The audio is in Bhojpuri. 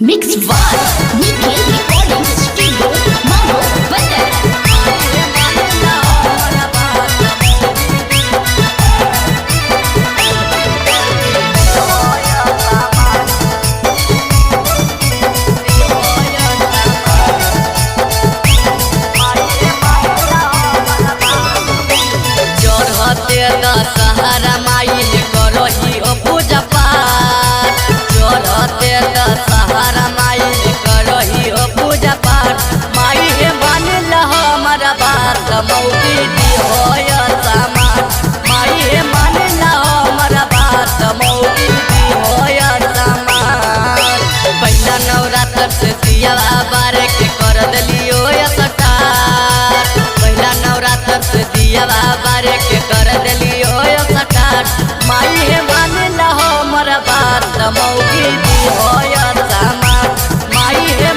Mix by Nikhil Recording Studio, Mano Bandar. सहारा माई करही ओ पूजा पाठ चढ़ते सहारा माई करही ओ पूजा पाठ माई हे मान हमारा बात मौगी दी होय सामान माई हे मान हमारा बात मौगी दी होय सामान पहला नवरात्र से दिया बारे के कर दिलियो सटार पहला नवरात्र से दिया बारे के कर दिलियो माई हे मान हमर बात मौगी दी होय सामान माई हे